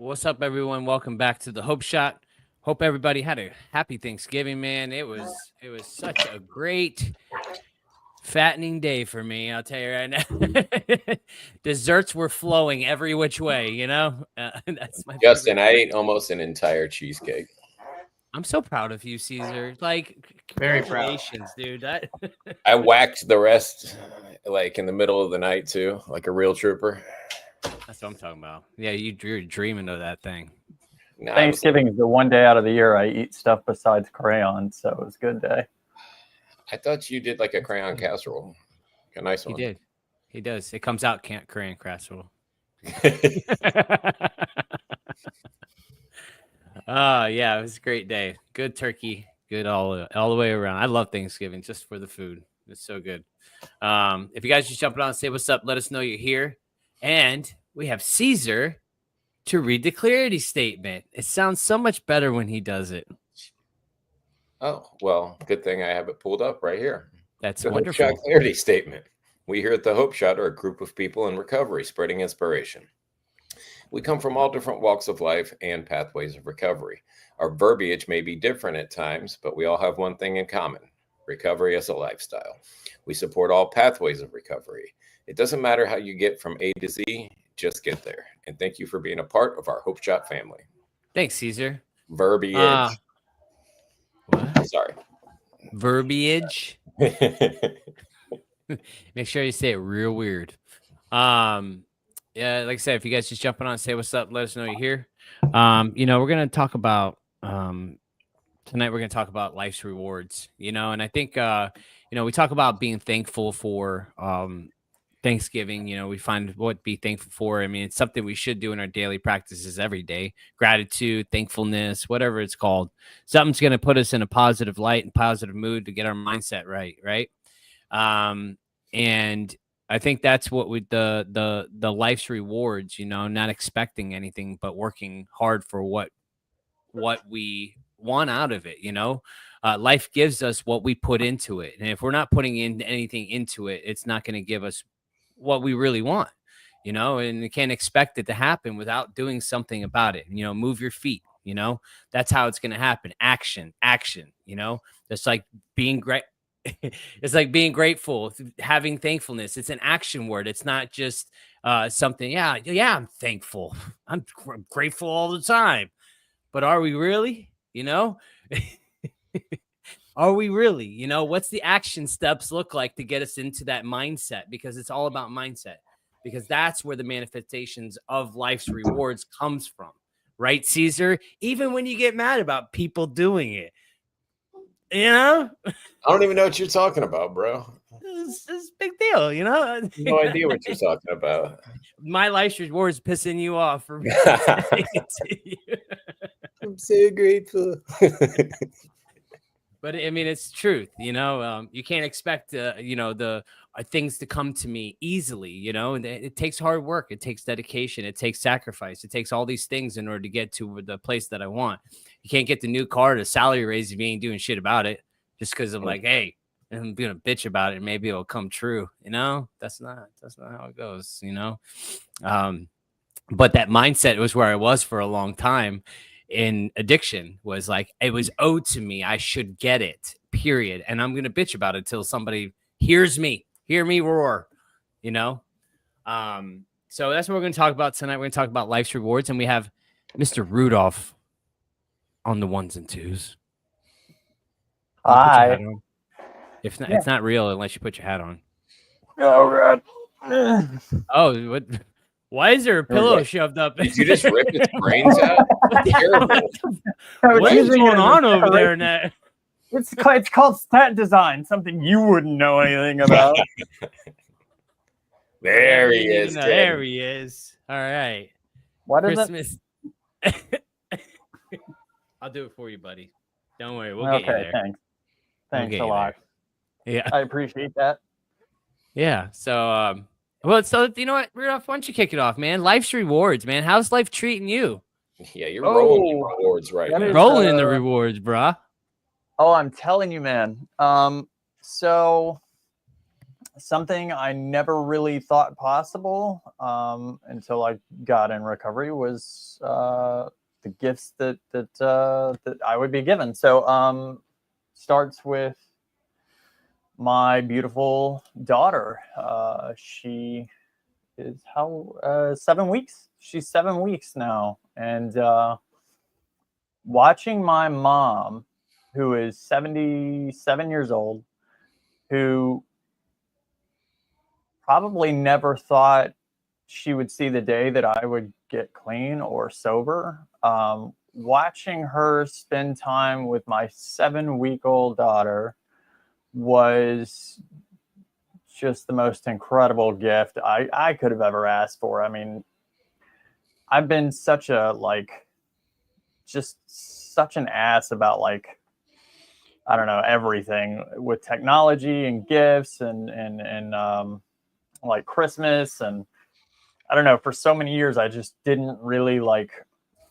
What's up, everyone? Welcome back to the Hope Shot. Hope everybody had a happy Thanksgiving, man. It was such a great fattening day for me. I'll tell you right now. Desserts were flowing every which way. That's my Justin, favorite. I ate almost an entire cheesecake. I'm so proud of you, Caesar. Like, Very proud. congratulations, dude. I whacked the rest like in the middle of the night too, like a real trooper. That's what I'm talking about. Yeah, you're dreaming of that thing. Nah, Thanksgiving is the one day out of the year I eat stuff besides crayons, so it was a good day. I thought you did like a crayon casserole. A nice He one. did. He does. It comes out crayon casserole. Yeah, it was a great day. Good turkey, good all the way around. I love Thanksgiving just for the food. It's so good. If you guys just jumping on and say what's up, let us know you're here. And we have Caesar to read the clarity statement. It sounds so much better when he does it. Oh, well, good thing I have it pulled up right here. That's The wonderful. Hope Shot clarity statement. We here at the Hope Shot are a group of people in recovery spreading inspiration. We come from all different walks of life and pathways of recovery. Our verbiage may be different at times, but we all have one thing in common: recovery as a lifestyle. We support all pathways of recovery. It doesn't matter how you get from A to Z, just get there. And thank you for being a part of our Hope Shot family. Thanks, Caesar. Verbiage. What? Sorry. Verbiage. Make sure you say it real weird. Yeah, like I said, if you guys just jumping on, say what's up, let us know you're here. We're gonna talk about tonight. We're gonna talk about life's rewards. And I think we talk about being thankful for Thanksgiving. We find what to be thankful for. I mean, it's something we should do in our daily practices every day. Gratitude, thankfulness, whatever it's called. Something's gonna put us in a positive light and positive mood to get our mindset right, right? And I think that's what we the life's rewards, not expecting anything but working hard for what we want out of it. Life gives us what we put into it, and if we're not putting in anything into it, it's not going to give us what we really want. And you can't expect it to happen without doing something about it. Move your feet. That's how it's going to happen. Action. That's like being great. It's like being grateful, having thankfulness. It's an action word. It's not just something. Yeah, I'm thankful. I'm grateful all the time. But are we really? Are we really? What's the action steps look like to get us into that mindset? Because it's all about mindset. Because that's where the manifestations of life's rewards comes from. Right, Caesar? Even when you get mad about people doing it. I don't even know what you're talking about, bro. It's a big deal, No idea what you're talking about. My life's rewards pissing you off for me. I'm so grateful. But I mean, it's truth, you can't expect, the things to come to me easily, and it takes hard work. It takes dedication. It takes sacrifice. It takes all these things in order to get to the place that I want. You can't get the new car, the salary raise if you ain't doing shit about it just because I'm like, hey, I'm going to bitch about it. And maybe it'll come true. That's not how it goes, but that mindset was where I was for a long time. In addiction was like, it was owed to me. I should get it, period. And I'm going to bitch about it till somebody hear me roar, So that's what we're going to talk about tonight. We're going to talk about life's rewards. And we have Mr. Rudolph on the ones and twos. Hi. If not, It's not real unless you put your hat on. Oh, God. Oh, what? Why is there a pillow shoved up? Did you just rip its brains out? What is going on over there, Nat? It's called stat design, something you wouldn't know anything about. There he is. There he is. All right. What is Christmas? I'll do it for you, buddy. Don't worry. We'll get you there. Thanks. Thanks a lot. Yeah. I appreciate that. Yeah. So, so you know what, Rudolph, why don't you kick it off, man? Life's rewards, man. How's life treating you? Yeah, you're rolling in rewards right now. Rolling in the rewards, brah. Oh, I'm telling you, man. So something I never really thought possible until I got in recovery was the gifts that I would be given. So starts with my beautiful daughter. She is 7 weeks. She's 7 weeks now, and watching my mom, who is 77 years old, who probably never thought she would see the day that I would get clean or sober. Watching her spend time with my 7-week-old daughter was just the most incredible gift I could have ever asked for. I mean, I've been such a just such an ass about I don't know, everything with technology and gifts and like Christmas. And I don't know, for so many years I just didn't really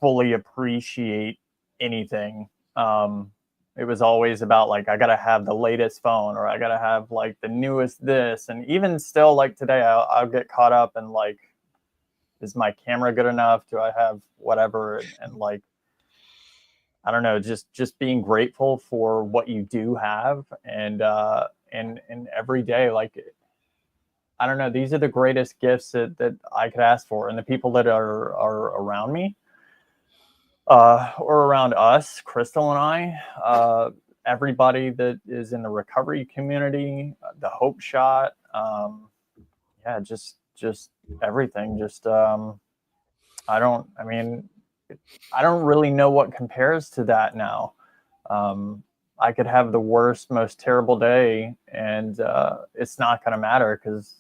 fully appreciate anything. It was always about I gotta have the latest phone, or I gotta have the newest this. And even still, today, I'll get caught up in is my camera good enough? Do I have whatever? And I don't know, just being grateful for what you do have, and every day, I don't know, these are the greatest gifts that I could ask for. And the people that are around me, or around us, Crystal and I, everybody that is in the recovery community, the Hope Shot, yeah, just everything. I mean, I don't really know what compares to that now. I could have the worst, most terrible day, and it's not going to matter because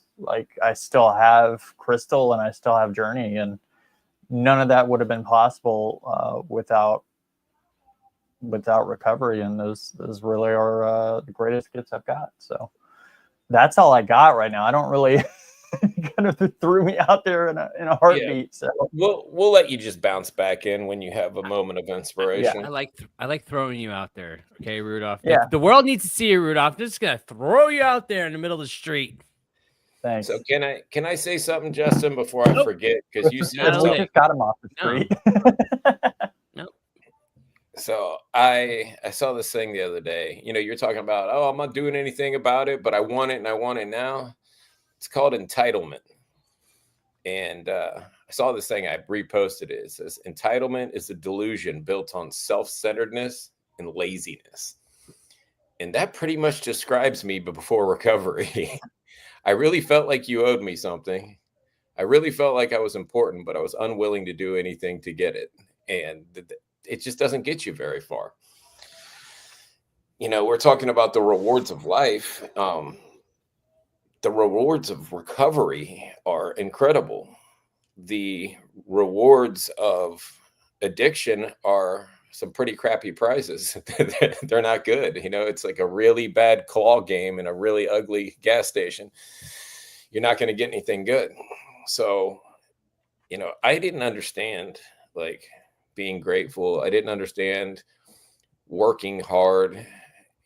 I still have Crystal and I still have Journey, and none of that would have been possible without recovery. And those really are the greatest gifts I've got. So that's all I got right now. I don't really kind of threw me out there in a heartbeat. Yeah. So we'll let you just bounce back in when you have a moment of inspiration. Yeah. I like throwing you out there. Okay, Rudolph. Yeah. The world needs to see you, Rudolph. I'm just gonna throw you out there in the middle of the street. Thanks. So can I say something, Justin, before I forget? Because you said we just got him off the street. No. So I saw this thing the other day. You're talking about, oh, I'm not doing anything about it, but I want it and I want it now. It's called entitlement. And I saw this thing, I reposted it. It says, entitlement is a delusion built on self-centeredness and laziness. And that pretty much describes me before recovery. I really felt like you owed me something. I really felt like I was important, but I was unwilling to do anything to get it. And it just doesn't get you very far. We're talking about the rewards of life. The rewards of recovery are incredible. The rewards of addiction are some pretty crappy prizes. They're not good. It's like a really bad claw game in a really ugly gas station. You're not going to get anything good. So, I didn't understand being grateful. I didn't understand working hard,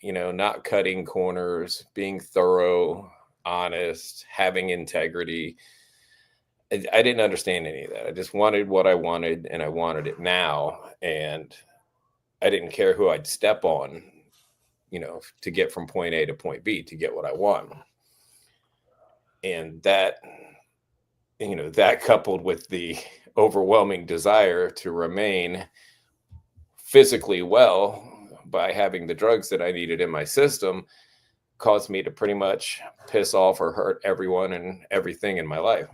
not cutting corners, being thorough, honest, having integrity. I didn't understand any of that. I just wanted what I wanted, and I wanted it now. And I didn't care who I'd step on, to get from point A to point B to get what I want. And that coupled with the overwhelming desire to remain physically well by having the drugs that I needed in my system caused me to pretty much piss off or hurt everyone and everything in my life.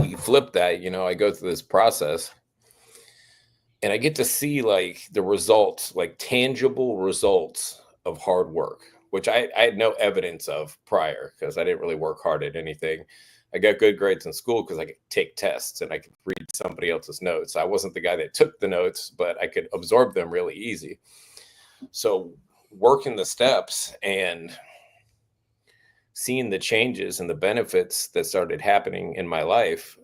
You flip that, I go through this process and I get to see the results, tangible results of hard work, which I had no evidence of prior because I didn't really work hard at anything. I got good grades in school because I could take tests and I could read somebody else's notes. I wasn't the guy that took the notes, but I could absorb them really easy. So working the steps and seeing the changes and the benefits that started happening in my life,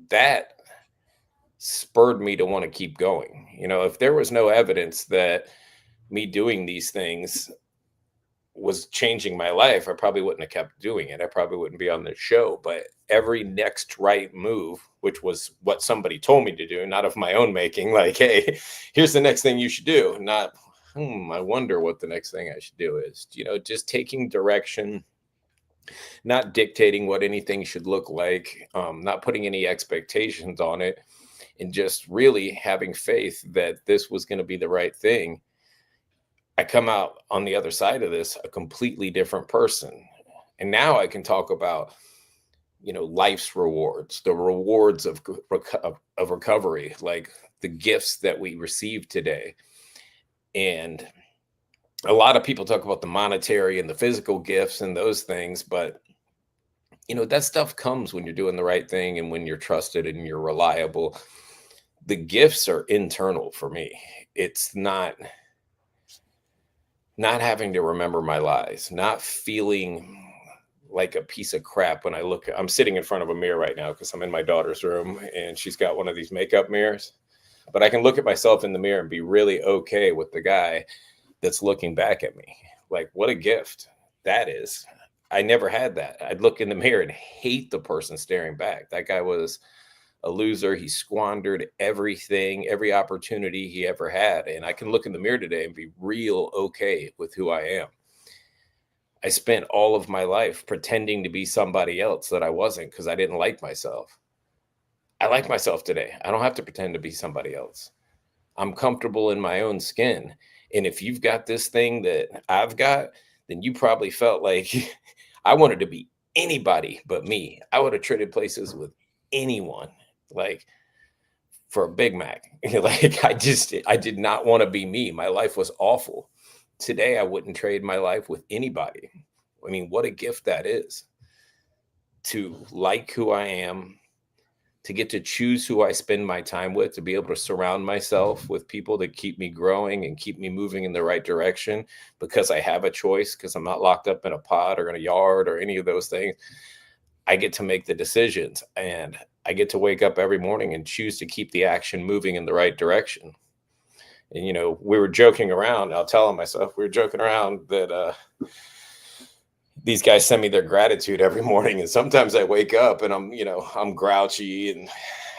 that spurred me to want to keep going. If there was no evidence that me doing these things was changing my life, I probably wouldn't have kept doing it. I probably wouldn't be on the show. But every next right move, which was what somebody told me to do, not of my own making, like, hey, here's the next thing you should do, not, I wonder what the next thing I should do is, just taking direction, not dictating what anything should look like, not putting any expectations on it, and just really having faith that this was going to be the right thing. I come out on the other side of this a completely different person. And now I can talk about, life's rewards, the rewards of recovery, like the gifts that we receive today. And a lot of people talk about the monetary and the physical gifts and those things, but that stuff comes when you're doing the right thing and when you're trusted and you're reliable. The gifts are internal for me. It's not having to remember my lies, not feeling like a piece of crap when I'm sitting in front of a mirror right now because I'm in my daughter's room and she's got one of these makeup mirrors, but I can look at myself in the mirror and be really okay with the guy that's looking back at me. Like, what a gift that is. I never had that. I'd look in the mirror and hate the person staring back. That guy was a loser. He squandered everything, every opportunity he ever had. And I can look in the mirror today and be real okay with who I am. I spent all of my life pretending to be somebody else that I wasn't because I didn't like myself. I like myself today. I don't have to pretend to be somebody else. I'm comfortable in my own skin. And if you've got this thing that I've got, then you probably felt like I wanted to be anybody but me. I would have traded places with anyone, like for a Big Mac. Like I did not want to be me. My life was awful. Today, I wouldn't trade my life with anybody. I mean, what a gift that is to like who I am, to get to choose who I spend my time with, to be able to surround myself with people that keep me growing and keep me moving in the right direction because I have a choice, because I'm not locked up in a pod or in a yard or any of those things. I get to make the decisions and I get to wake up every morning and choose to keep the action moving in the right direction. And, we were joking around. I'll tell myself, we were joking around that these guys send me their gratitude every morning. And sometimes I wake up and I'm grouchy and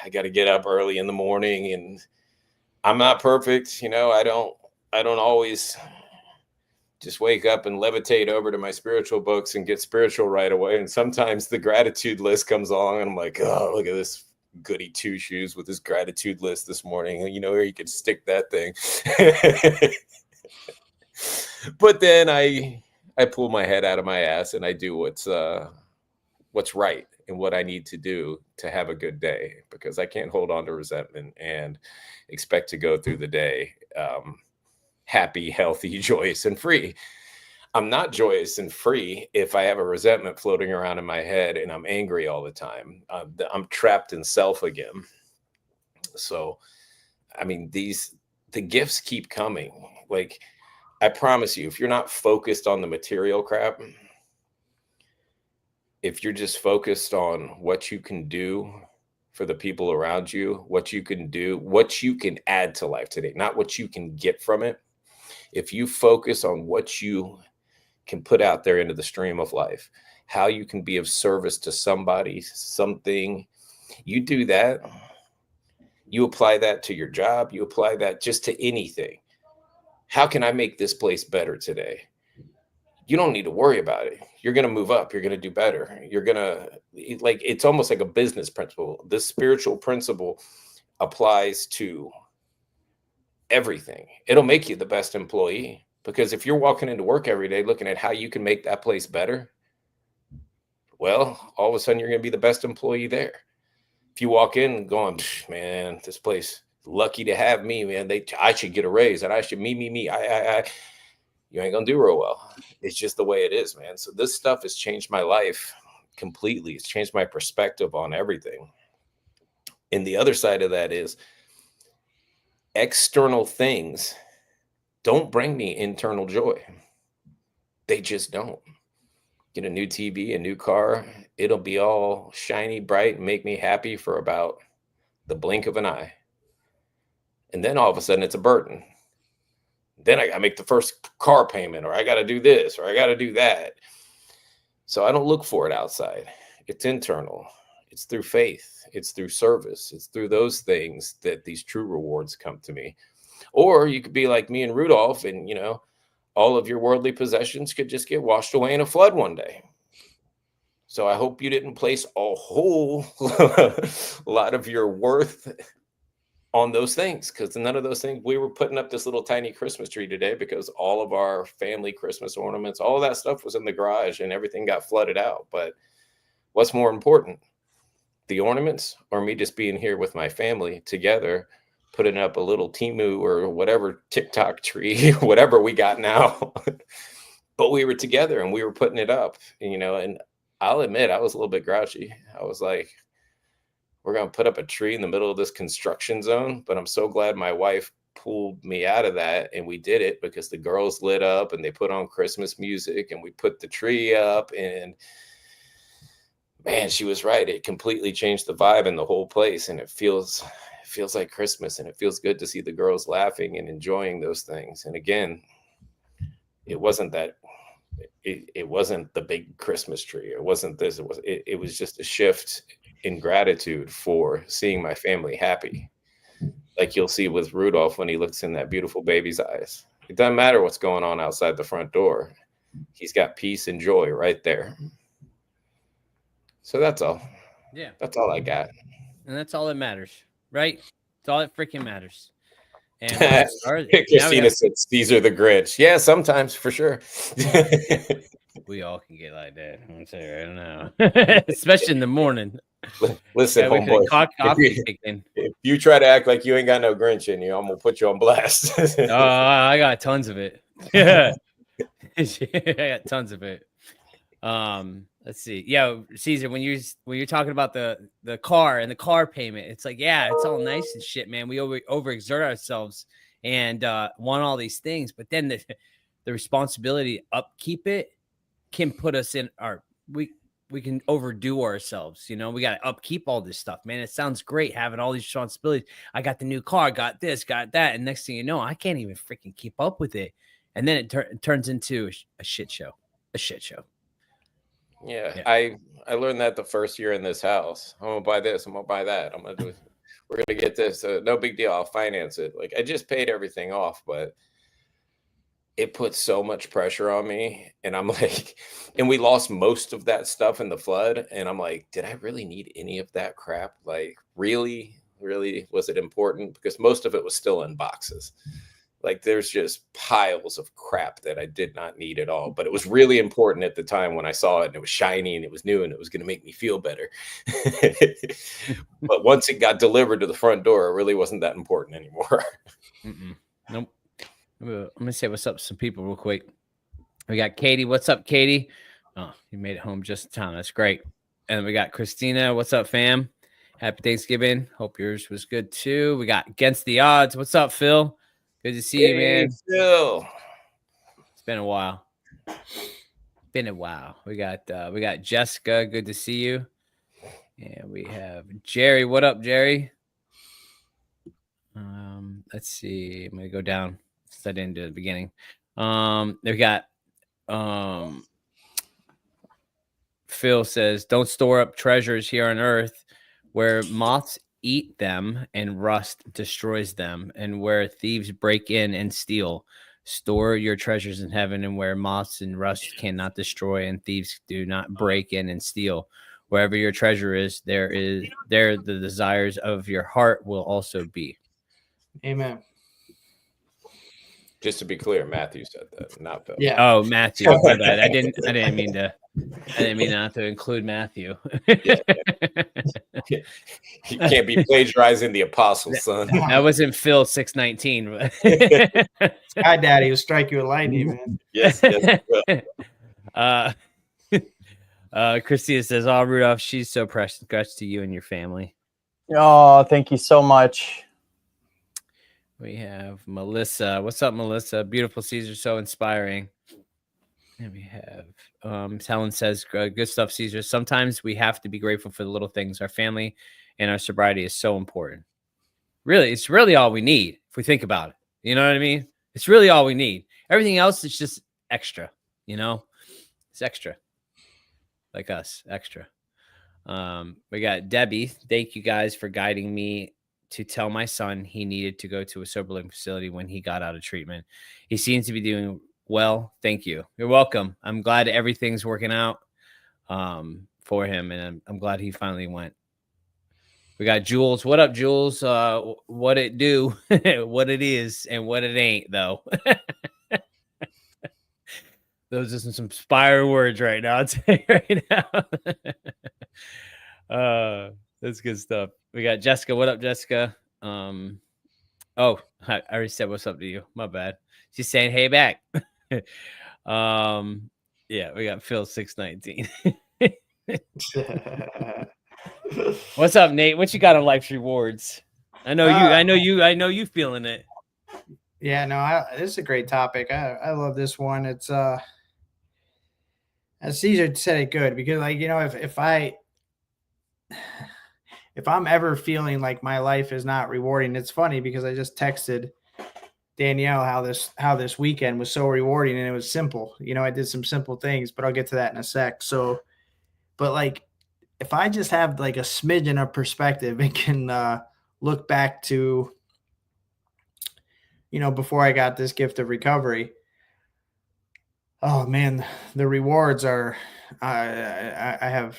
I got to get up early in the morning and I'm not perfect. I don't always just wake up and levitate over to my spiritual books and get spiritual right away. And sometimes the gratitude list comes along and I'm like, oh, look at this goody two shoes with his gratitude list this morning. Where you could stick that thing. But then I pull my head out of my ass and I do what's right and what I need to do to have a good day, because I can't hold on to resentment and expect to go through the day happy, healthy, joyous, and free. I'm not joyous and free if I have a resentment floating around in my head and I'm angry all the time. I'm trapped in self again. So, I mean, the gifts keep coming. Like, I promise you, if you're not focused on the material crap, if you're just focused on what you can do for the people around you, what you can do, what you can add to life today, not what you can get from it. If you focus on what you can put out there into the stream of life, how you can be of service to somebody, something, you do that, you apply that to your job, you apply that just to anything. How can I make this place better today? You don't need to worry about it. You're going to move up. You're going to do better. You're going to, like, it's almost like a business principle. This spiritual principle applies to everything. It'll make you the best employee, because if you're walking into work every day looking at how you can make that place better, well, all of a sudden you're going to be the best employee there. If you walk in going, man, this place lucky to have me, man. I should get a raise, and I should me. You ain't gonna do real well. It's just the way it is, man. So this stuff has changed my life completely. It's changed my perspective on everything. And the other side of that is external things don't bring me internal joy. They just don't. Get a new TV, a new car, it'll be all shiny, bright, and make me happy for about the blink of an eye. And then all of a sudden it's a burden. Then I got to make the first car payment, or I got to do this, or I got to do that. So I don't look for it outside. It's internal. It's through faith. It's through service. It's through those things that these true rewards come to me. Or you could be like me and Rudolph, and all of your worldly possessions could just get washed away in a flood one day. So I hope you didn't place a whole lot of your worth on those things, because none of those things. We were putting up this little tiny Christmas tree today because all of our family Christmas ornaments, all of that stuff was in the garage and everything got flooded out. But what's more important, the ornaments or me just being here with my family together, putting up a little Timu or whatever TikTok tree, whatever we got now. But we were together and we were putting it up, and I'll admit I was a little bit grouchy. I was like, we're going to put up a tree in the middle of this construction zone. But I'm so glad my wife pulled me out of that. And we did it because the girls lit up and they put on Christmas music and we put the tree up. And man, she was right. It completely changed the vibe in the whole place. And it feels like Christmas, and it feels good to see the girls laughing and enjoying those things. And again, it wasn't that. It wasn't the big Christmas tree. It wasn't this. It was just a shift in gratitude for seeing my family happy. Like you'll see with Rudolph when he looks in that beautiful baby's eyes. It doesn't matter what's going on outside the front door. He's got peace and joy right there. So that's all. Yeah. That's all I got. And that's all that matters, right? It's all that freaking matters. And Christina said Caesar the Grinch. Yeah, sometimes for sure. We all can get like that. I'm saying right now, especially in the morning. Listen, homeboy, if you try to act like you ain't got no Grinch in you, I'm gonna put you on blast. Oh, I got tons of it. Yeah, I got tons of it. Let's see. Yeah, Caesar, when you're talking about the car and the car payment, it's like, yeah, it's all nice and shit, man. We overexert ourselves and want all these things, but then the responsibility to upkeep it can put us in we can overdo ourselves. We got to upkeep all this stuff, man. It sounds great having all these responsibilities. I got the new car, got this, got that, and next thing you know, I can't even freaking keep up with it, and then it turns into a shit show. A shit show. Yeah, I learned that the first year in this house. I'm gonna buy this. I'm gonna buy that. I'm gonna do. We're gonna get this. No big deal. I'll finance it. Like I just paid everything off, but it put so much pressure on me. And I'm like, and we lost most of that stuff in the flood. And I'm like, did I really need any of that crap? Like, really was it important? Because most of it was still in boxes. Like there's just piles of crap that I did not need at all, but it was really important at the time when I saw it and it was shiny and it was new and it was going to make me feel better. But once it got delivered to the front door, it really wasn't that important anymore. Nope. I'm going to say what's up to some people real quick. We got Katie. What's up, Katie? Oh, you made it home just in time. That's great. And we got Christina. What's up, fam? Happy Thanksgiving. Hope yours was good too. We got Against the Odds. What's up, Phil? Good to see you, man. Phil. It's been a while. We got Jessica. Good to see you. And we have Jerry. What up, Jerry? Let's see. I'm gonna go down. I didn't do the beginning. We got Phil says, "Don't store up treasures here on earth, where moths eat them and rust destroys them, and where thieves break in and steal. Store your treasures in heaven, and where moths and rust cannot destroy, and thieves do not break in and steal. Wherever your treasure is, there the desires of your heart will also be." Amen. Just to be clear, Matthew said that, not Phil. Yeah. Oh, Matthew. My bad. I didn't mean not to include Matthew. You can't be plagiarizing the apostles, son. That wasn't Phil 619. Hi, Daddy will strike you with lightning, man. Yes. Christina says, "Oh, Rudolph, she's so precious. Congrats to you and your family." Oh, thank you so much. We have Melissa. What's up, Melissa? Beautiful Caesar, so inspiring. And we have Helen says, "Good stuff, Caesar. Sometimes we have to be grateful for the little things. Our family and our sobriety is so important. Really, it's really all we need if we think about it. You know what I mean? It's really all we need. Everything else is just extra, you know? It's extra. Like us, extra. We got Debbie. Thank you guys for guiding me to tell my son he needed to go to a sober living facility when he got out of treatment. He seems to be doing well. Thank you. You're welcome. I'm glad everything's working out for him, and I'm glad he finally went. We got Jules. What up, Jules? What it do, what it is, and what it ain't, though. Those are some inspired words right now. I'll tell you right now. That's good stuff. We got Jessica. What up, Jessica? I already said what's up to you. My bad. She's saying hey back. Yeah, we got Phil 619. What's up, Nate? What you got on life's rewards? I know you feeling it. Yeah, no, this is a great topic. I love this one. It's as Caesar said it good, because like, you know, if I'm ever feeling like my life is not rewarding, it's funny because I just texted Danielle how this weekend was so rewarding, and it was simple. You know, I did some simple things, but I'll get to that in a sec. So, but like, if I just have like a smidgen of perspective and can look back to, you know, before I got this gift of recovery, oh man, the rewards are, I have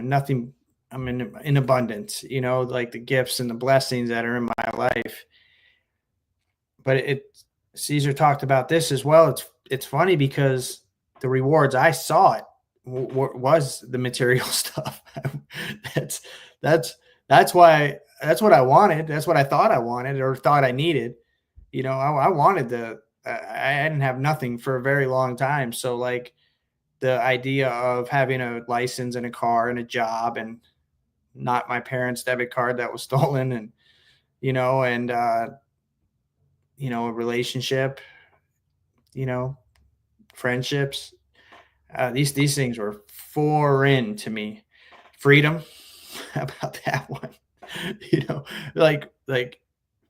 nothing. I'm in abundance, you know, like the gifts and the blessings that are in my life. But Caesar talked about this as well. It's funny because the rewards, I saw it was the material stuff. That's why, that's what I wanted. That's what I thought I wanted or thought I needed. You know, I wanted I didn't have nothing for a very long time. So like the idea of having a license and a car and a job and not my parents' debit card that was stolen, and, you know, and, you know, a relationship, you know, friendships, these things were foreign to me. Freedom, how about that one? You know, like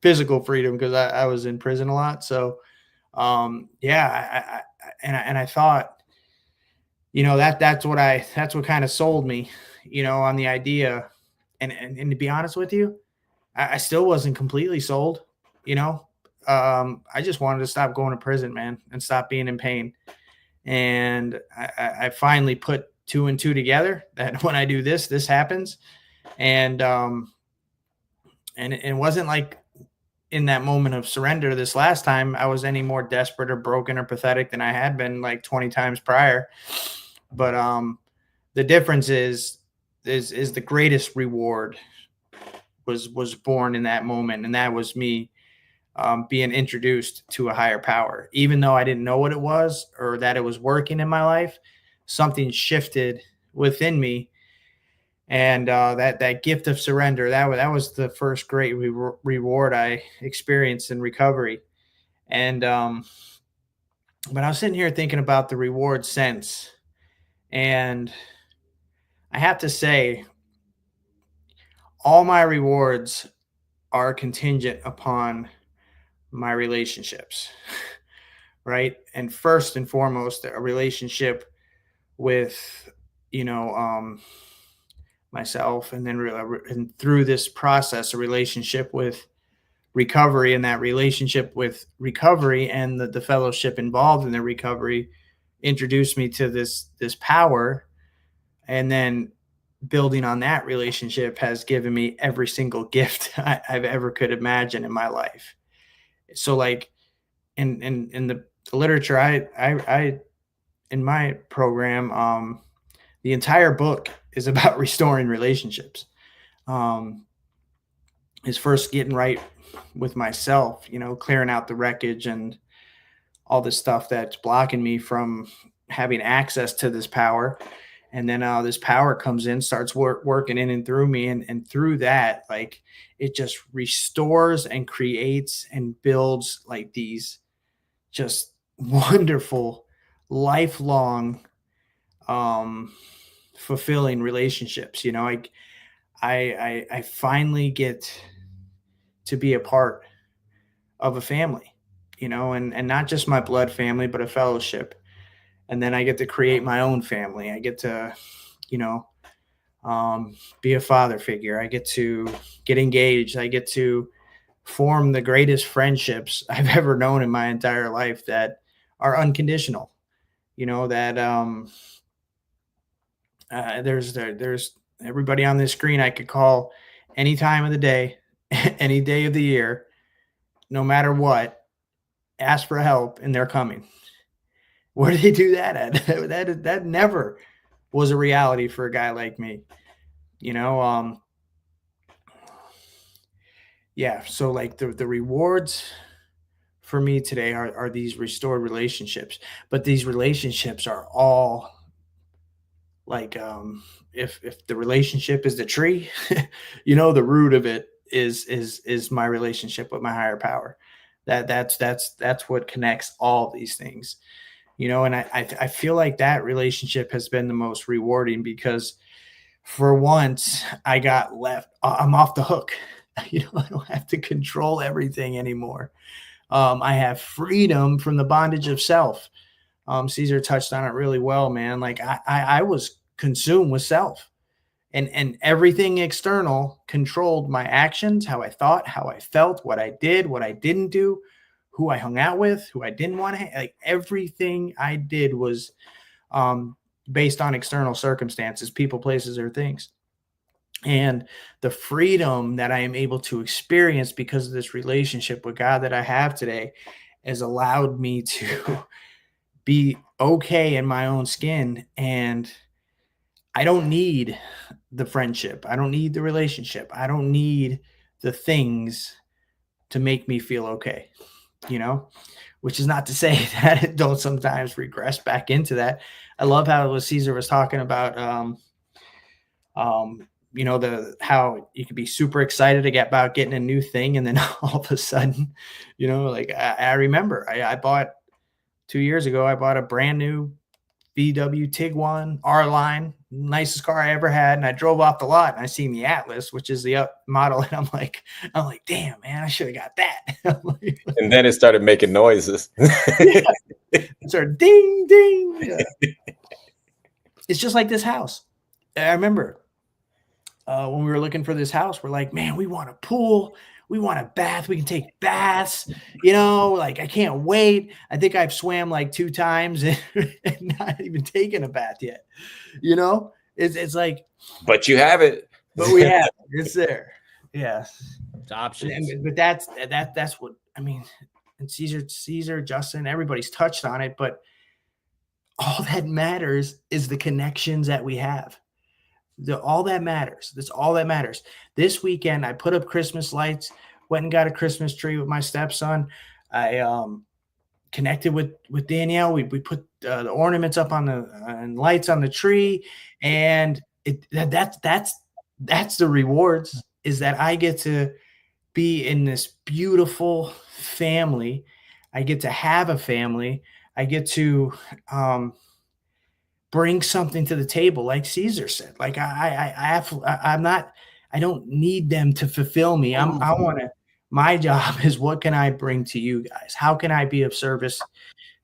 physical freedom, because I was in prison a lot. So, yeah, I thought, you know, that's what kind of sold me, you know, on the idea. And to be honest with you, I still wasn't completely sold, you know. I just wanted to stop going to prison, man, and stop being in pain. And I finally put two and two together, that when I do this happens. And it wasn't like in that moment of surrender this last time I was any more desperate or broken or pathetic than I had been like 20 times prior. But the difference is the greatest reward was born in that moment, and that was me being introduced to a higher power. Even though I didn't know what it was or that it was working in my life, something shifted within me. And that gift of surrender, that was the first great reward I experienced in recovery. And but I was sitting here thinking about the reward since, and I have to say, all my rewards are contingent upon my relationships, right? And first and foremost, a relationship with, you know, myself, and then and through this process, a relationship with recovery, and that relationship with recovery and the fellowship involved in the recovery introduced me to this power. And then building on that relationship has given me every single gift I've ever could imagine in my life. So like in the literature, I in my program, the entire book is about restoring relationships. Is first getting right with myself, you know, clearing out the wreckage and all this stuff that's blocking me from having access to this power. And then this power comes in, starts working in and through me. And through that, like, it just restores and creates and builds like these just wonderful, lifelong, fulfilling relationships. You know, I finally get to be a part of a family, you know, and not just my blood family, but a fellowship. And then I get to create my own family. I get to, you know, be a father figure. I get to get engaged. I get to form the greatest friendships I've ever known in my entire life that are unconditional. You know, that there's everybody on this screen I could call any time of the day, any day of the year, no matter what, ask for help, and they're coming. Where do they do that at? that never was a reality for a guy like me. You know, yeah. So like the rewards for me today are these restored relationships, but these relationships are all like if the relationship is the tree, you know, the root of it is my relationship with my higher power. That's what connects all these things, you know. And I feel like that relationship has been the most rewarding because for once I got left. I'm off the hook. You know, I don't have to control everything anymore. I have freedom from the bondage of self. Caesar touched on it really well, man. Like I was consumed with self, and everything external controlled my actions, how I thought, how I felt, what I did, what I didn't do, who I hung out with, who I didn't want to. Like everything I did was based on external circumstances, people, places, or things. And the freedom that I am able to experience because of this relationship with God that I have today has allowed me to be okay in my own skin. And I don't need the friendship. I don't need the relationship. I don't need the things to make me feel okay, you know, which is not to say that it don't sometimes regress back into that. I love how it was Caesar was talking about, you know, how you could be super excited about getting a new thing. And then all of a sudden, you know, like I remember I bought 2 years ago, I bought a brand new VW Tiguan R line, nicest car I ever had. And I drove off the lot and I seen the Atlas, which is the up model. And I'm like, damn, man, I should have got that. And then it started making noises. Yeah. It started ding, ding. Yeah. It's just like this house. I remember when we were looking for this house, we're like, man, we want a pool. We want a bath. We can take baths, you know, like I can't wait. I think I've swam like 2 times and not even taken a bath yet. You know, it's like, but you have it, but we have it. It's there. Yeah. It's options. But that's what, I mean, and Caesar, Justin, everybody's touched on it, but all that matters is the connections that we have. All that matters. That's all that matters. This weekend, I put up Christmas lights, went and got a Christmas tree with my stepson. I connected with Danielle. We put the ornaments up on and lights on the tree, and that's the rewards, is that I get to be in this beautiful family. I get to have a family. I get to bring something to the table, like Caesar said. Like I don't need them to fulfill me. My job is, what can I bring to you guys? How can I be of service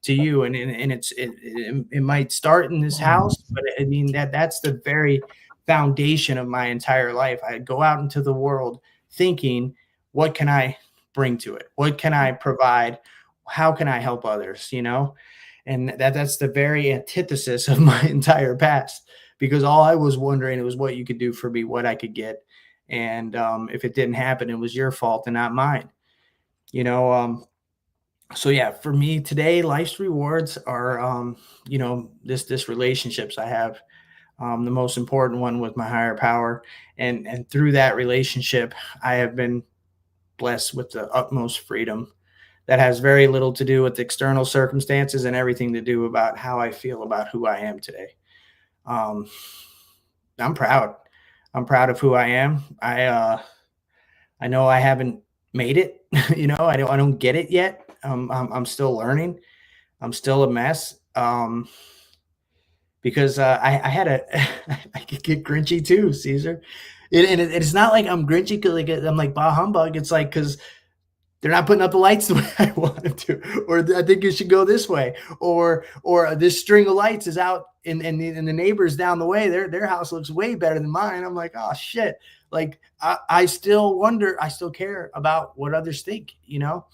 to you? And it might start in this house, but I mean that's the very foundation of my entire life. I go out into the world thinking, what can I bring to it? What can I provide? How can I help others? You know? And that's the very antithesis of my entire past, because all I was wondering was what you could do for me, what I could get. And if it didn't happen, it was your fault and not mine. You know, so yeah, for me today, life's rewards are, you know, this relationships I have, the most important one with my higher power. And through that relationship, I have been blessed with the utmost freedom that has very little to do with external circumstances and everything to do about how I feel about who I am today. I'm proud. I'm proud of who I am. I know I haven't made it. You know, I don't get it yet. I'm still learning. I'm still a mess. Because I had I could get grinchy too, Caesar. And it's not like I'm grinchy because like I'm like bah humbug. It's like because they're not putting up the lights the way I want them to, or I think you should go this way, or this string of lights is out and the neighbors down the way, their house looks way better than mine. I'm like, oh shit. Like I still wonder, I still care about what others think, you know.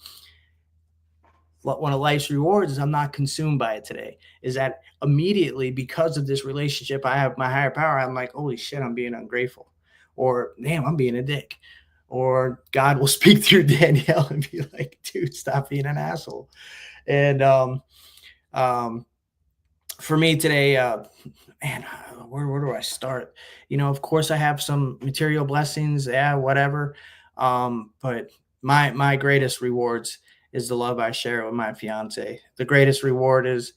One of life's rewards is I'm not consumed by it today. Is that immediately, because of this relationship I have with my higher power, I'm like, holy shit, I'm being ungrateful, or damn, I'm being a dick. Or God will speak through Danielle and be like, dude, stop being an asshole. And for me today, man, where do I start? You know, of course I have some material blessings, yeah, whatever. But my greatest rewards is the love I share with my fiance. The greatest reward is,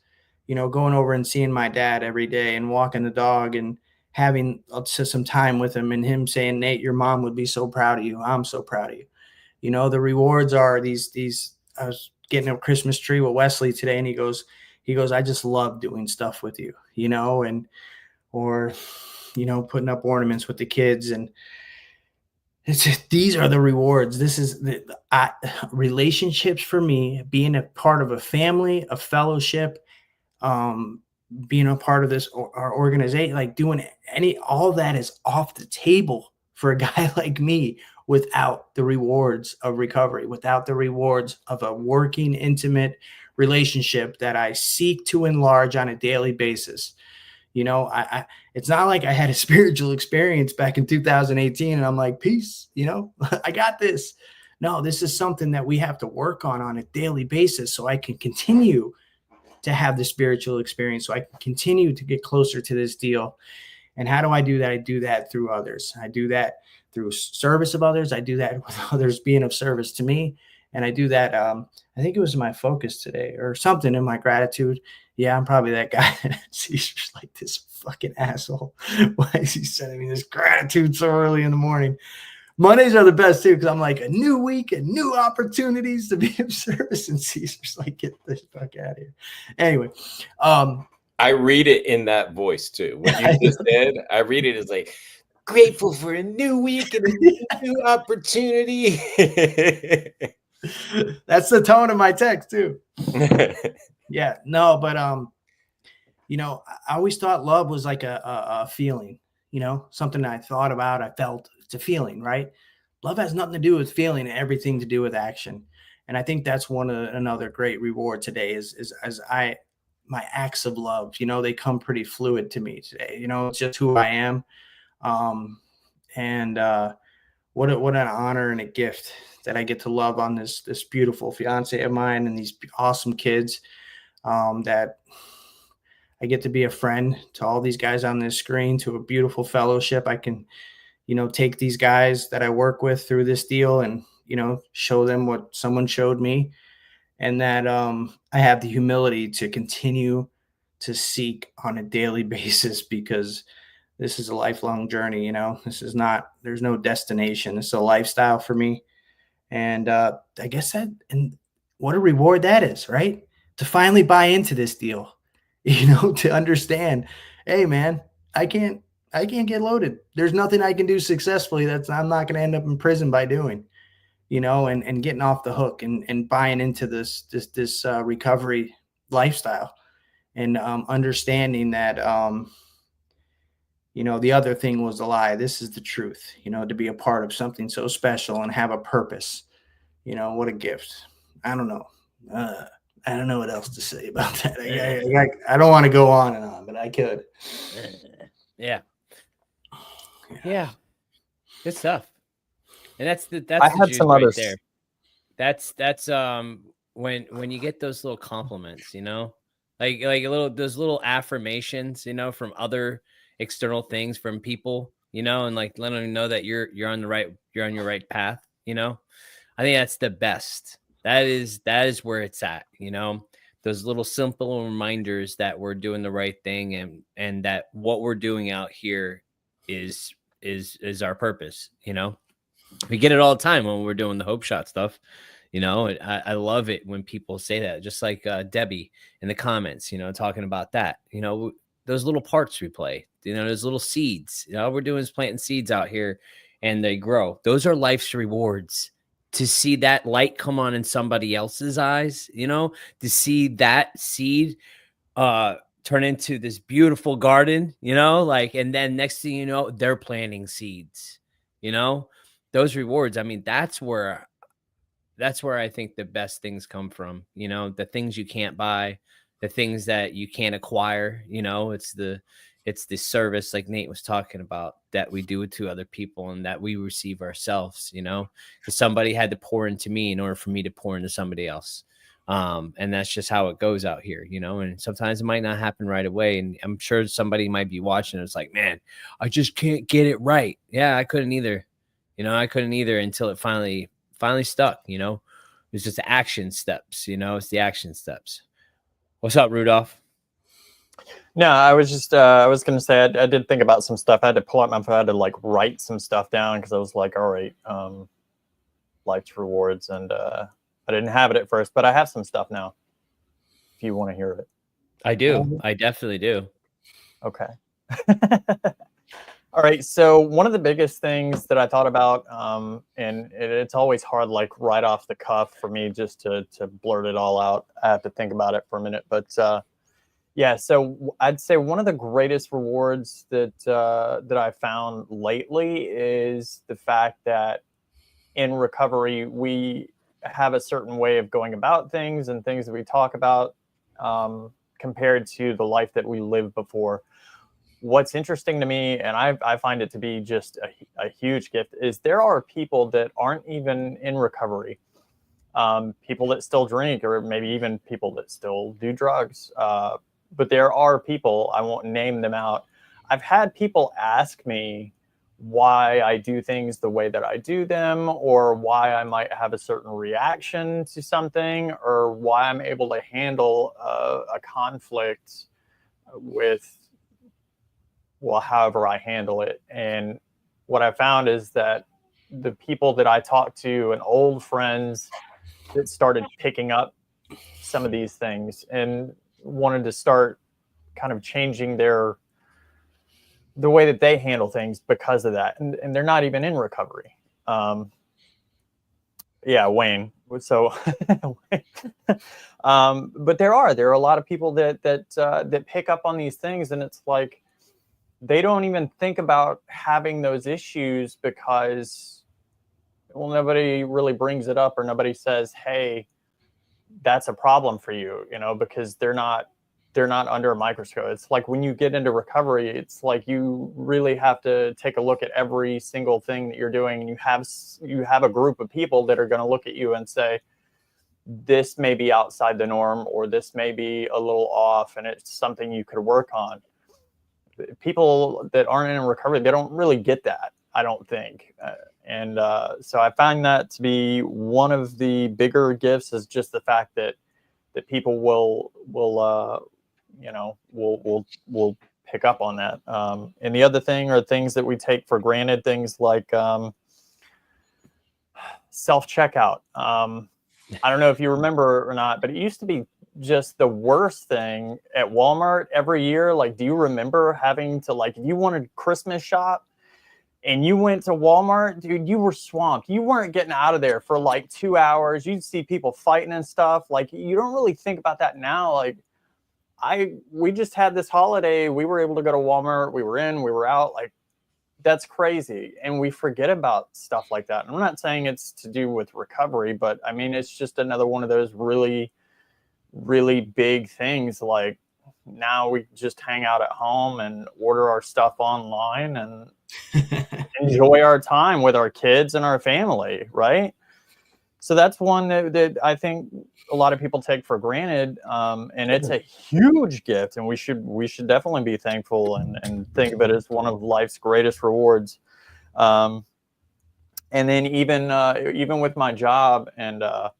you know, going over and seeing my dad every day and walking the dog and having some time with him, and him saying, Nate, your mom would be so proud of you. I'm so proud of you. You know, the rewards are these, I was getting a Christmas tree with Wesley today, and he goes, I just love doing stuff with you, you know, or, you know, putting up ornaments with the kids. And it's just, these are the rewards. This is relationships for me, being a part of a family, a fellowship, being a part of this our organization, like doing all that is off the table for a guy like me without the rewards of recovery, without the rewards of a working, intimate relationship that I seek to enlarge on a daily basis. You know, it's not like I had a spiritual experience back in 2018 and I'm like, peace, you know, I got this. No, this is something that we have to work on a daily basis so I can continue to have the spiritual experience, so I can continue to get closer to this deal. And how do I do that? I do that through others. I do that through service of others. I do that with others being of service to me. And I do that, I think it was my focus today or something in my gratitude. Yeah, I'm probably that guy that sees just like this fucking asshole. Why is he sending me this gratitude so early in the morning? Mondays are the best too, because I'm like, a new week and new opportunities to be of service, and Caesar's like, get the fuck out of here. Anyway, I read it in that voice too. What you just said, I read it as like, grateful for a new week and a new opportunity. That's the tone of my text too. Yeah, no, but you know, I always thought love was like a feeling, you know, something I thought about, I felt. It's a feeling, right? Love has nothing to do with feeling and everything to do with action. And I think that's another great reward today is my acts of love, you know, they come pretty fluid to me today. You know, it's just who I am. And what an honor and a gift that I get to love on this beautiful fiance of mine and these awesome kids, that I get to be a friend to all these guys on this screen, to a beautiful fellowship. I can, you know, take these guys that I work with through this deal and, you know, show them what someone showed me. And that I have the humility to continue to seek on a daily basis, because this is a lifelong journey. You know, there's no destination. It's a lifestyle for me. And I guess and what a reward that is, right? To finally buy into this deal, you know, to understand, hey man, I can't get loaded. There's nothing I can do successfully I'm not going to end up in prison by doing, you know, and getting off the hook and buying into this recovery lifestyle, and understanding that, you know, the other thing was a lie. This is the truth, you know, to be a part of something so special and have a purpose, you know, what a gift. I don't know. I don't know what else to say about that. I don't want to go on and on, but I could. Yeah. Yeah. Good stuff. And that's I the had juice some right others. there. That's when you get those little compliments, you know, like those little affirmations, you know, from other external things, from people, you know, and like letting them know that you're on your right path, you know. I think that's the best. That is where it's at, you know. Those little simple reminders that we're doing the right thing, and that what we're doing out here is our purpose, you know. We get it all the time when we're doing the Hope Shot stuff, you know. I love it when people say that, just like Debbie in the comments, you know, talking about that, you know, those little parts we play, you know, those little seeds, you know, all we're doing is planting seeds out here and they grow. Those are life's rewards. to see that light come on in somebody else's eyes, you know, to see that seed turn into this beautiful garden, you know, like, and then next thing you know, they're planting seeds, you know, those rewards. I mean, that's where I think the best things come from, you know, the things you can't buy, the things that you can't acquire, you know, it's the service like Nate was talking about that we do it to other people and that we receive ourselves, you know, because somebody had to pour into me in order for me to pour into somebody else. And that's just how it goes out here, you know, and sometimes it might not happen right away. And I'm sure somebody might be watching. It's like, man, I just can't get it right. Yeah, I couldn't either. You know, I couldn't either until it finally stuck, you know. It's just the action steps, you know, it's the action steps. What's up, Rudolph? No, I was just I was gonna say I did think about some stuff. I had to pull out my phone, I had to like write some stuff down because I was like, all right, life's rewards, and I didn't have it at first, but I have some stuff now. If you want to hear it. I do. I definitely do. Okay. All right. So one of the biggest things that I thought about, and it's always hard, like right off the cuff for me, just to blurt it all out. I have to think about it for a minute, but yeah. So I'd say one of the greatest rewards that that I found lately is the fact that in recovery we have a certain way of going about things and things that we talk about compared to the life that we lived before. What's interesting to me, and I find it to be just a huge gift, is there are people that aren't even in recovery. People that still drink, or maybe even people that still do drugs. But there are people, I won't name them out. I've had people ask me why I do things the way that I do them, or why I might have a certain reaction to something, or why I'm able to handle a conflict with, well, however I handle it. And what I found is that the people that I talked to and old friends that started picking up some of these things and wanted to start kind of changing the way that they handle things because of that. And they're not even in recovery. Yeah, Wayne. So, but there are a lot of people that pick up on these things, and it's like, they don't even think about having those issues because, well, nobody really brings it up, or nobody says, hey, that's a problem for you, you know, because they're not under a microscope. It's like when you get into recovery, it's like you really have to take a look at every single thing that you're doing, and you have a group of people that are going to look at you and say, this may be outside the norm, or this may be a little off, and it's something you could work on. People that aren't in recovery, they don't really get that, I don't think. So I find that to be one of the bigger gifts, is just the fact that people will pick up on that. And the other thing are things that we take for granted, things like self-checkout. I don't know if you remember or not, but it used to be just the worst thing at Walmart every year. Like, do you remember having to, like, if you wanted Christmas shop and you went to Walmart, dude, you were swamped. You weren't getting out of there for like 2 hours. You'd see people fighting and stuff. Like, you don't really think about that now. Like, we just had this holiday. We were able to go to Walmart. We were in, we were out. Like, that's crazy. And we forget about stuff like that. And I'm not saying it's to do with recovery, but I mean, it's just another one of those really, really big things. Like, now we just hang out at home and order our stuff online and enjoy our time with our kids and our family, right? So that's one that I think a lot of people take for granted, and it's a huge gift, and we should definitely be thankful and think of it as one of life's greatest rewards. And then even with my job, and I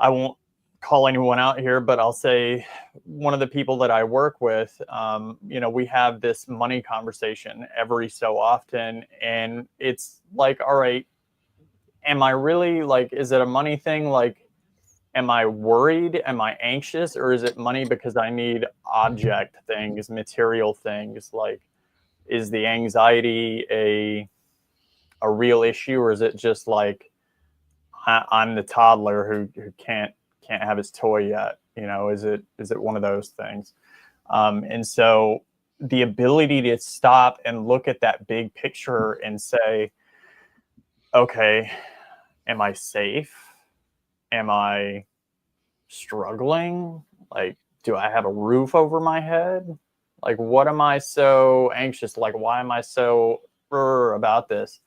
won't call anyone out here, but I'll say one of the people that I work with, we have this money conversation every so often, and it's like, all right, am I really, like, is it a money thing? Like, am I worried? Am I anxious? Or is it money because I need object things, material things? Like, is the anxiety a real issue, or is it just like I'm the toddler who can't have his toy yet. You know, is it one of those things? And so the ability to stop and look at that big picture and say, okay, am I safe? Am I struggling? Like, do I have a roof over my head? Like, what am I so anxious? Like, why am I so about this?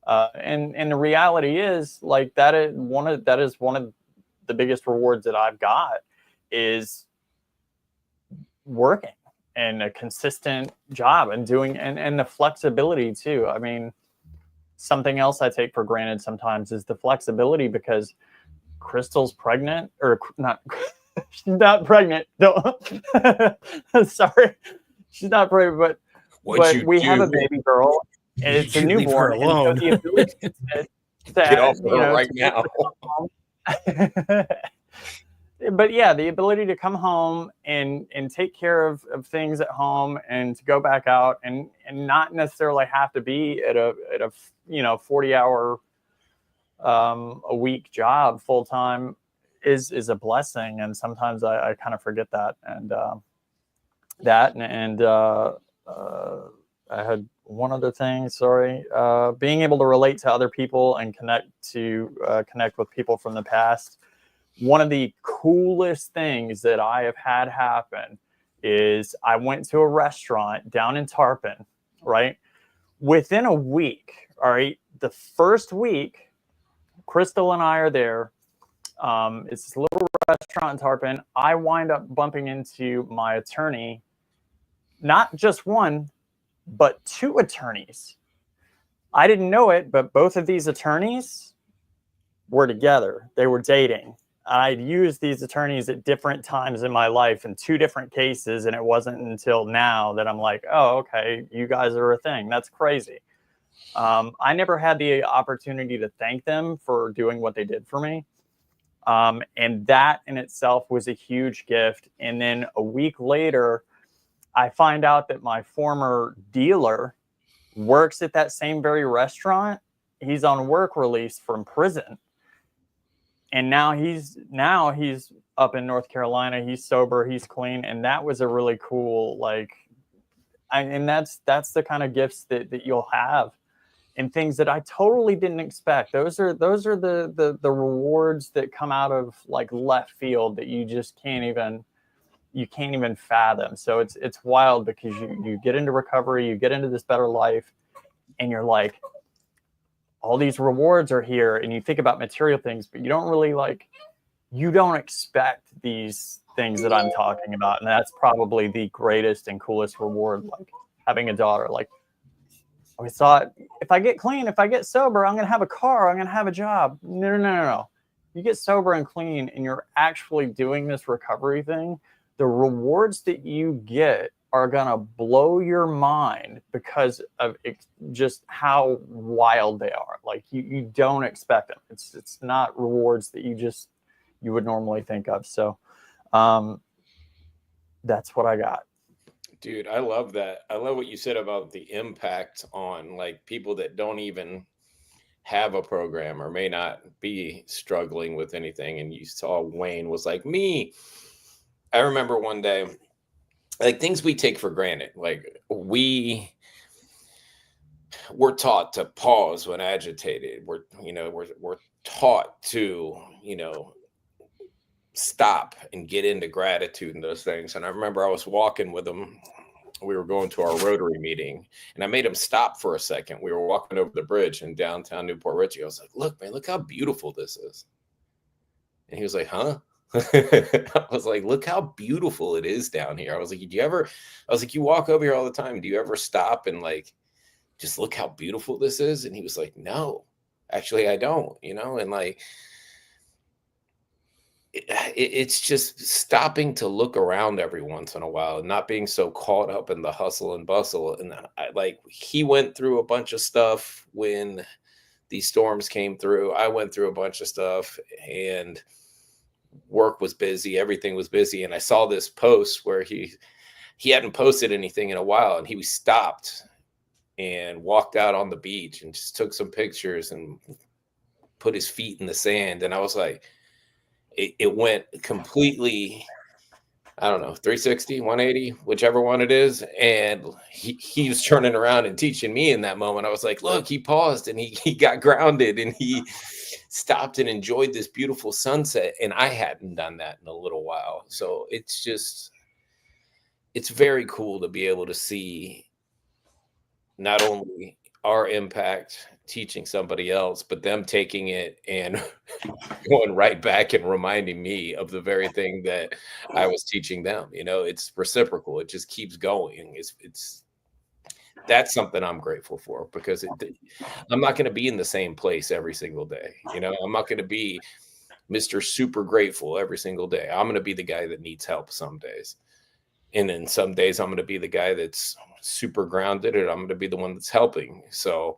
And the reality is, like, that is one of the biggest rewards that I've got is working and a consistent job and doing and the flexibility too. I mean, something else I take for granted sometimes is the flexibility, because Crystal's pregnant, or not. She's not pregnant. Don't. Sorry, she's not pregnant. But we have a baby girl, and it's a newborn. And so the ability to get off her right now. But yeah, the ability to come home and take care of things at home, and to go back out and not necessarily have to be at a 40-hour a week job full time is a blessing. And sometimes I kind of forget that. And I had one other thing. Sorry, being able to relate to other people and connect with people from the past. One of the coolest things that I have had happen is I went to a restaurant down in Tarpon, right? Within a week, all right, the first week, Crystal and I are there. It's this little restaurant in Tarpon. I wind up bumping into my attorney, not just one, but two attorneys. I didn't know it, but both of these attorneys were together. They were dating. I'd used these attorneys at different times in my life in two different cases, and it wasn't until now that I'm like, oh, okay, you guys are a thing. That's crazy. I never had the opportunity to thank them for doing what they did for me. And that in itself was a huge gift. And then a week later, I find out that my former dealer works at that same very restaurant. He's on work release from prison. And now he's up in North Carolina. He's sober, he's clean. And that was a really cool, and that's the kind of gifts that you'll have, and things that I totally didn't expect. Those are the rewards that come out of like left field that you just can't even fathom. So it's wild, because you get into recovery, you get into this better life, and you're like, all these rewards are here, and you think about material things, but you don't expect these things that I'm talking about. And that's probably the greatest and coolest reward, like having a daughter. Like, I thought, if I get clean, if I get sober, I'm going to have a car, I'm going to have a job. No. You get sober and clean, and you're actually doing this recovery thing. The rewards that you get are going to blow your mind, because of just how wild they are. Like, you don't expect them. It's not rewards that you would normally think of. So that's what I got. Dude, I love that. I love what you said about the impact on like people that don't even have a program or may not be struggling with anything. And you saw Wayne was like me. I remember one day, like, things we take for granted. Like, we're taught to pause when agitated. We're taught to, stop and get into gratitude and those things. And I remember I was walking with him. We were going to our Rotary meeting, and I made him stop for a second. We were walking over the bridge in downtown Newport Richey. I was like, look, man, look how beautiful this is. And he was like, huh? I was like, look how beautiful it is down here. I was like, you walk over here all the time. Do you ever stop and like, just look how beautiful this is? And he was like, no, actually I don't, and like, it's just stopping to look around every once in a while and not being so caught up in the hustle and bustle. And he went through a bunch of stuff when these storms came through. I went through a bunch of stuff, and work was busy. Everything was busy. And I saw this post where he hadn't posted anything in a while, and he stopped and walked out on the beach and just took some pictures and put his feet in the sand. And I was like, it went completely, I don't know, 360, 180, whichever one it is. And he was turning around and teaching me in that moment. I was like, look, he paused and he got grounded and he stopped and enjoyed this beautiful sunset. And I hadn't done that in a little while. So it's very cool to be able to see not only our impact teaching somebody else, but them taking it and going right back and reminding me of the very thing that I was teaching them. You know, it's reciprocal. It just keeps going. That's something I'm grateful for, because I'm not going to be in the same place every single day. You know, I'm not going to be Mr. Super Grateful every single day. I'm going to be the guy that needs help some days. And then some days I'm going to be the guy that's super grounded, and I'm going to be the one that's helping. So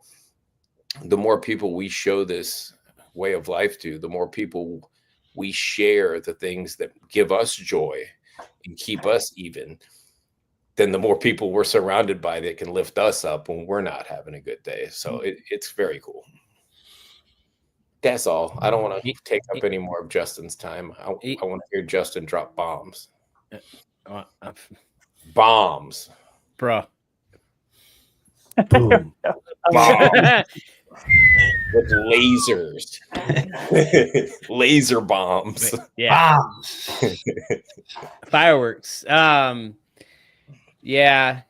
the more people we show this way of life to, the more people we share the things that give us joy and keep us even, then the more people we're surrounded by that can lift us up when we're not having a good day. So it's very cool. That's all. I don't want to take up any more of Justin's time. I want to hear Justin drop bombs. Bombs. Bro. Boom. Bombs. With lasers. Laser bombs. Yeah. Bombs. Fireworks. Yeah.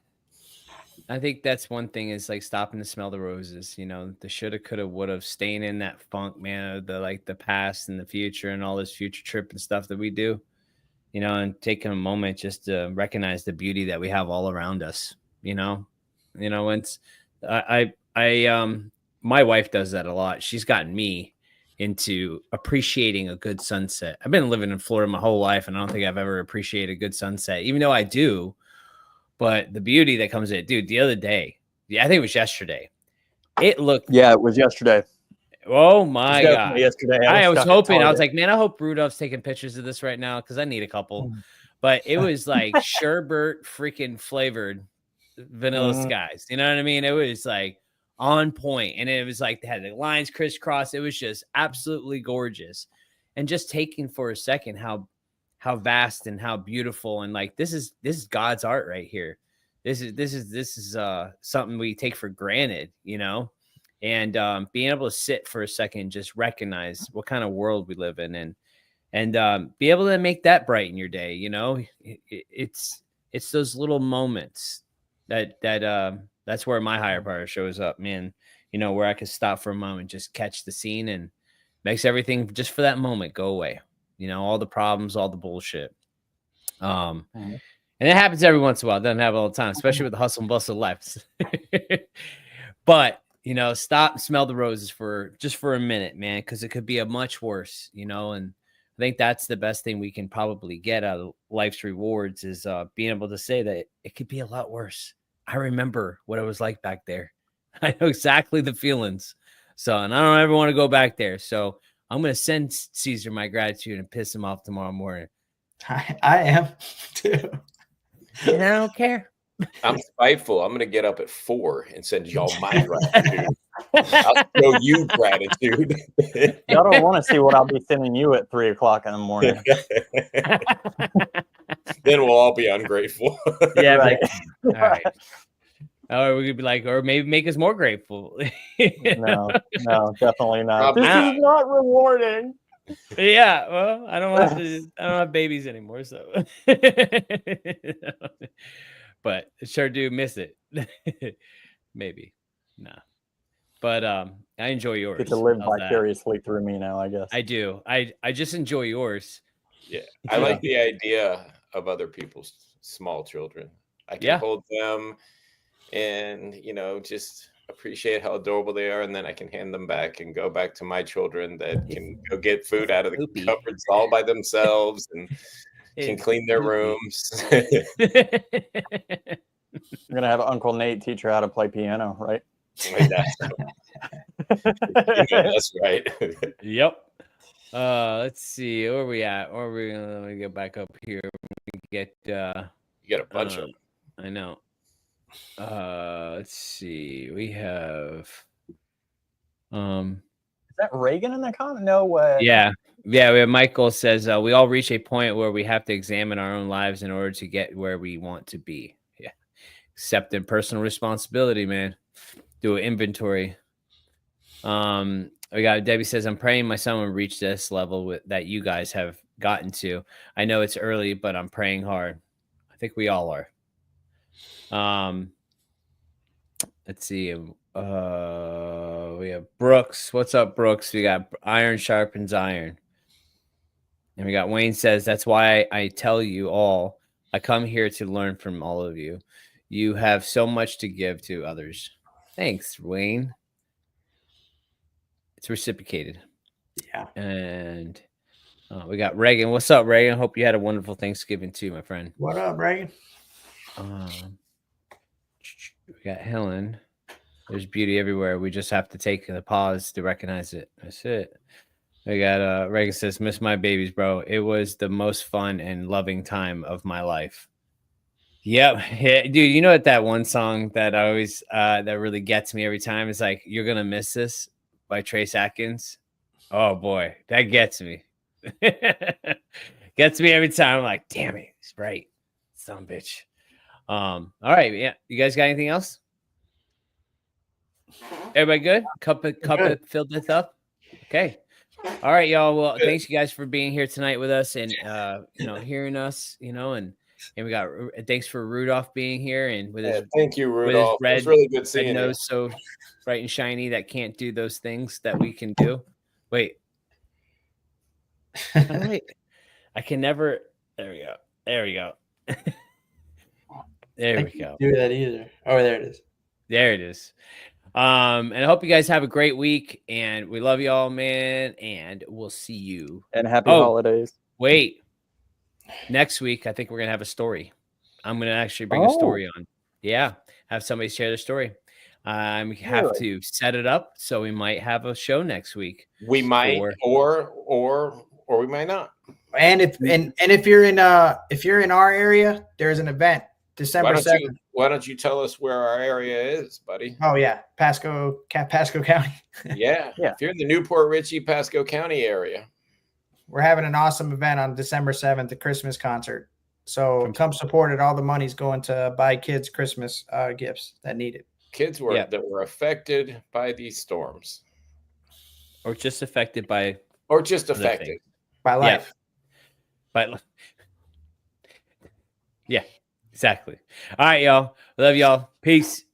I think that's one thing, is like stopping to smell the roses, you know, the shoulda, coulda, woulda, staying in that funk, man, of the past and the future and all this future trip and stuff that we do, you know, and taking a moment just to recognize the beauty that we have all around us, you know, it's, my wife does that a lot. She's gotten me into appreciating a good sunset. I've been living in Florida my whole life, and I don't think I've ever appreciated a good sunset, even though I do. But the beauty that comes in it, dude, the other day, I think it was yesterday. It looked. Yeah, it was yesterday. Oh my God. Yesterday. I was hoping, I was like, man, I hope Rudolph's taking pictures of this right now, because I need a couple. But it was like sherbet freaking flavored vanilla skies. You know what I mean? It was like on point. And it was like they had the lines crisscrossed. It was just absolutely gorgeous. And just taking for a second how vast and how beautiful, and like this is God's art right here. This is something we take for granted, you know, and being able to sit for a second, just recognize what kind of world we live in, and be able to make that brighten your day. You know, it's those little moments that's where my higher power shows up, man. You know, where I can stop for a moment, just catch the scene, and makes everything just for that moment go away. You know, all the problems, all the bullshit. And it happens every once in a while. It doesn't happen all the time, especially with the hustle and bustle of life. But, you know, stop and smell the roses for a minute, man, because it could be a much worse, you know. And I think that's the best thing we can probably get out of life's rewards, is being able to say that it could be a lot worse. I remember what it was like back there. I know exactly the feelings. So, and I don't ever want to go back there. So I'm going to send Caesar my gratitude and piss him off tomorrow morning. I am too. And I don't care. I'm spiteful. I'm going to get up at 4 and send y'all my gratitude. I'll show you gratitude. Y'all don't want to see what I'll be sending you at 3 o'clock in the morning. Then we'll all be ungrateful. Yeah, Right. all right. Or we could be like, or maybe make us more grateful. No, definitely not. This Probably is not rewarding. Yeah, well, I don't have babies anymore, so but sure do miss it. Maybe. Nah. But I enjoy yours. Get to live How's that? vicariously through me now, I guess. I do. I just enjoy yours. Yeah. I like the idea of other people's small children. I can hold them and, you know, just appreciate how adorable they are, and then I can hand them back and go back to my children that can go get food out of the cupboards all by themselves and can clean their rooms. You're gonna have Uncle Nate teach her how to play piano, right? That's right. Yep. Let's see, where are we at? Or we let me get back up here. We get you got a bunch of them. I know. Let's see. We have Is that Reagan in the comment? No way. Yeah. Yeah. We have Michael says, we all reach a point where we have to examine our own lives in order to get where we want to be. Yeah. Accepting personal responsibility, man. Do an inventory. We got Debbie says, I'm praying my son will reach this level that you guys have gotten to. I know it's early, but I'm praying hard. I think we all are. Let's see. We have Brooks. What's up, Brooks? We got iron sharpens iron. And we got Wayne says, that's why I tell you all, I come here to learn from all of you. You have so much to give to others. Thanks, Wayne. It's reciprocated. Yeah. And we got Reagan. What's up, Reagan? Hope you had a wonderful Thanksgiving too, my friend. What up, Reagan? We got Helen. There's beauty everywhere. We just have to take the pause to recognize it. That's it. We got Reagan says, miss my babies, bro. It was the most fun and loving time of my life. Yep. Yeah, dude, you know what that one song that I always that really gets me every time is like, You're Gonna Miss This by Trace Atkins. Oh boy, that gets me. Gets me every time. I'm like, damn it, he's right. Son of a bitch. All right, yeah. You guys got anything else? Everybody good? Cup it filled this up. Okay. All right, y'all. Well, thanks you guys for being here tonight with us and hearing us, and we got thanks for Rudolph being here and with his thank you, Rudolph. It was really good seeing you. So bright and shiny that can't do those things that we can do. Wait. Wait. I can never. There we go. There we go. There we go. Do that either. Oh, there it is. There it is. And I hope you guys have a great week. And we love you all, man. And we'll see you. And happy holidays. Wait. Next week, I think we're gonna have a story. I'm gonna actually bring a story on. Yeah, have somebody share their story. We have to set it up, so we might have a show next week. We might, or we might not. And if you're in our area, there's an event December 7th. Why don't you tell us where our area is, buddy? Oh yeah, Pasco County. Yeah. If you're in the Newport Richey, Pasco County area, we're having an awesome event on December 7th, the Christmas concert. So come support it. All the money's going to buy kids Christmas gifts that need it. Kids that were affected by these storms, or just affected by, affected by life. Yeah, exactly. All right, y'all. Love y'all. Peace.